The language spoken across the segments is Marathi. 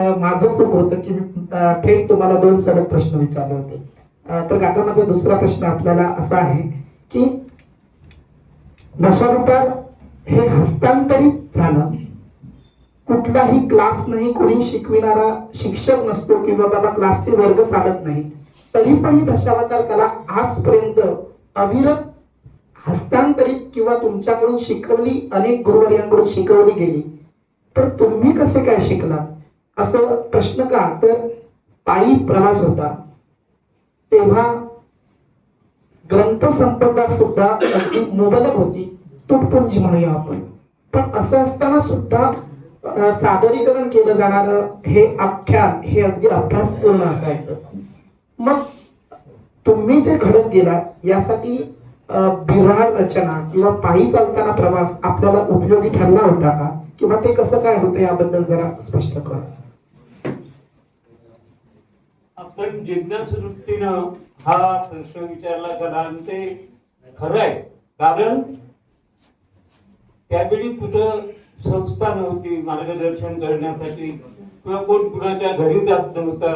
माझं चूक होतं की मी थेट तुम्हाला दोन सरळ प्रश्न विचारले होते. तर काका माझा दुसरा प्रश्न आपल्याला असा आहे की दशावतार हे हस्तांतरित झालं, कुठलाही क्लास नाही, कोणी शिकविणारा शिक्षक नसतो किंवा बाबा क्लासचे वर्ग चालत नाही, तरी पण ही दशावतार कला आजपर्यंत अविरत हस्तांतरित किंवा तुमच्याकडून शिकवली, अनेक गुरुवर्यांकडून शिकवली गेली. पण तुम्ही कसे काय शिकलात असं प्रश्न का? तर पायी प्रवास होता, तेव्हा ग्रंथसंपदा सुद्धा अगदी मुबलक होती, तुटपुंजी म्हणूया आपण. पण असं असताना सुद्धा सादरीकरण केलं जाणारं हे आख्यान हे अगदी अभ्यासपूर्ण असायचं. मग तुम्ही जे घडत गेला यासाठी बिऱ्हाड रचना किंवा पायी चालताना प्रवास आपल्याला उपयोगी ठरला होता का, किंवा ते कसं काय होतं याबद्दल जरा स्पष्ट करा. आपण जिज्ञास वृत्तीनं हा प्रश्न विचारला कारण ते खरं आहे. कारण त्यावेळी कुठं संस्था नव्हती मार्गदर्शन करण्यासाठी किंवा कोण कुणाच्या घरी जात नव्हता.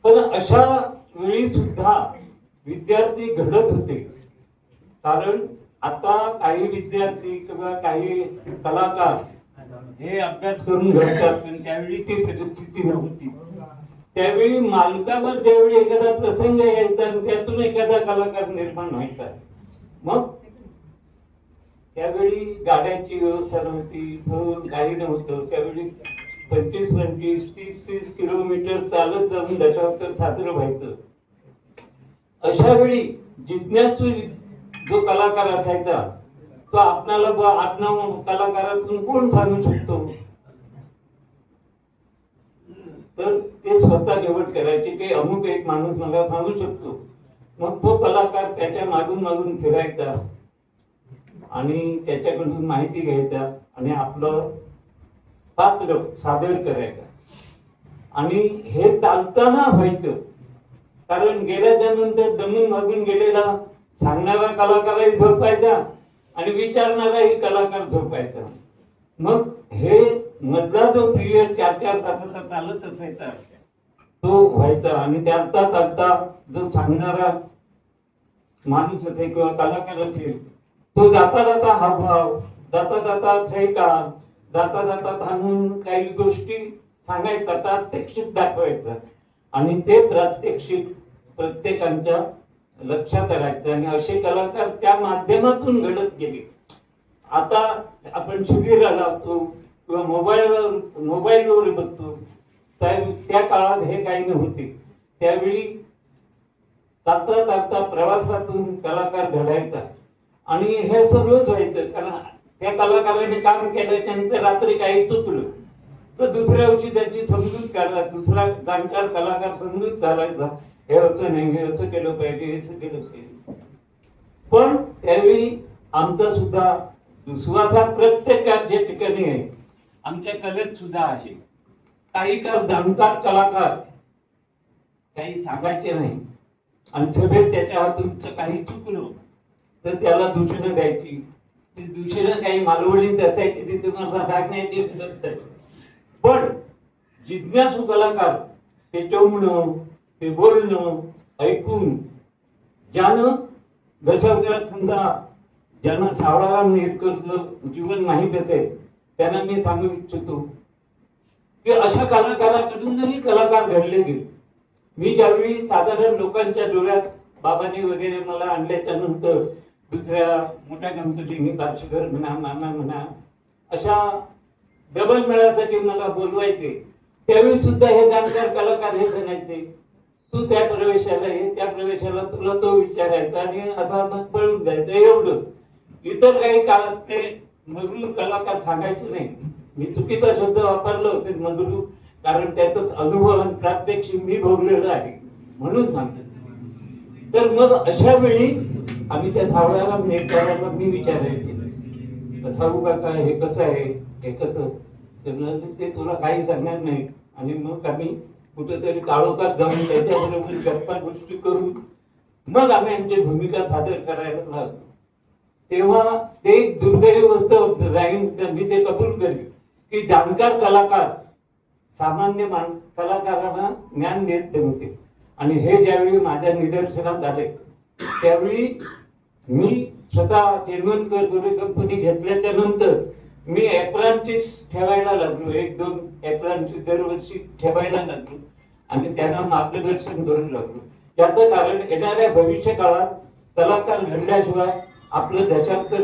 पण अशा वेळी सुद्धा विद्यार्थी घडत होते. कारण आता काही विद्यार्थी किंवा काही कलाकार हे अभ्यास करून घडतात, पण त्यावेळी ती परिस्थिती नव्हती. त्यावेळी मालकावर ज्यावेळी एखादा प्रसंग यायचा आणि त्यातून एखादा कलाकार निर्माण व्हायचा, मग त्यावेळी गाड्यांची व्यवस्था नव्हती, काही नव्हतं. त्यावेळी 25-25, 30-30 किलोमीटर चालत जाऊन दशावतार सादर व्हायचं. अशा वेळी जिज्ञासू जो कलाकार असायचा तो आपणाला आडनाव कलाकारातून कोण सांगू शकतो, तर ते स्वतः निवड करायचे की अमुक एक माणूस मला सांगू शकतो. मग तो कलाकार त्याच्या मागून मागून फिरायचा आणि त्याच्याकडून माहिती घ्यायचा आणि आपलं पात्र सादर करायचं. आणि हे चालताना व्हायचं, कारण गेल्याच्या नंतर दमून मागून गेलेला सांगणारा कलाकारही झोपायचा आणि विचारणाराही कलाकार झोपायचा. मग हे मधला जो पिरियड 4-4 तासाचा चालत असायचा तो व्हायचा. आणि त्याचा चालता जो सांगणारा माणूस असेल किंवा कलाकार असेल तो जाता जाता हावभाव, जाता जाता थैका, जाता जाता थांबून काही गोष्टी सांगायचा, प्रात्यक्षिक दाखवायचा. आणि ते प्रात्यक्षिक प्रत्येकाच्या लक्षात राहायचं. आणि असे कलाकार त्या माध्यमातून घडत गेले. आता आपण शिबिर लावतो किंवा मोबाईलवर बघतो, त्या काळात हे काही नव्हते. त्यावेळी चालता चालता प्रवासातून कलाकार घडायचा आणि हे सर्वच व्हायचं. कारण त्या कलाकाराने काम केल्याच्यानंतर रात्री काही चुकलं तर दुसऱ्या दिवशी त्याची समजूत काढला दुसरा जाणकार कलाकार समजूत काढायचा, हे असं नाही, हे असं केलं पाहिजे, हे असं केलं पाहिजे. पण त्यावेळी आमचा सुद्धा विश्वासा प्रत्येक जे ठिकाणी आहे आमच्या कलेत सुद्धा आहे. काही काळ जाणकार कलाकार काही सांगायचे नाही आणि सगळे त्याच्या हातून काही चुकलं तर त्याला दूषणं द्यायची. ती दूषणं काही मालवणीत असायची, ती तुम्हाला सांगण्याची. पण जिज्ञासू कलाकार ते टोमणं, ते बोलणं ऐकून ज्यानं दशावतारात समजा ज्यांना सावळाराम नेरकरचं जीवन माहीत असेल त्यांना मी सांगू इच्छितो की अशा कलाकाराकडूनही कलाकार घडले गेले. मी ज्यावेळी साधारण लोकांच्या डोळ्यात बाबांनी वगैरे मला आणल्याच्या नंतर दुसऱ्या मोठ्या गणपतींनी बार्शीकर म्हणा, मामा म्हणा, अशा डबल मेळ्यासाठी मला बोलवायचे. त्यावेळी सुद्धा हे जाणकार कलाकार हे म्हणायचे तू त्या प्रवेशाला ये, त्या प्रवेशाला तुला तो विचारायचा आणि आता मग पळून जायचं. एवढं. इतर काही काळात ते मधुर कलाकार सांगायचे नाही. मी चुकीचा शब्द वापरला असेल मधुर, कारण त्याचा अनुभव आणि प्रात्यक्षिक मी भोगलेला आहे म्हणून सांगतो. तर मग अशा वेळी आम्ही त्या सावळ्याला नेकराला मी विचारायचे सावू काका हे कसं आहे, हे कसं, ते तुला काही सांगणार नाही. आणि मग आम्ही कुठेतरी काळोखात जाऊन त्याच्याबरोबर गप्पा गोष्टी करून मग आम्ही आमची भूमिका सादर करायला लागलो. तेव्हा ते दुर्दैवी होतं राहील, मी ते कबूल करेन की जाणकार कलाकार सामान्य कलाकारांना ज्ञान देत होते. आणि हे ज्यावेळी माझ्या निदर्शनात आले त्यावेळी मी स्वतः चेअरमन कंपनी घेतल्याच्या नंतर मी अप्रांटिस ठेवायला लागलो, 1-2 अप्रांटिस दरवर्षी ठेवायला लागलो आणि त्यांना मार्गदर्शन करू लागलो. याचं कारण येणाऱ्या भविष्य काळात कलाकार घडल्याशिवाय आपलं दशांतर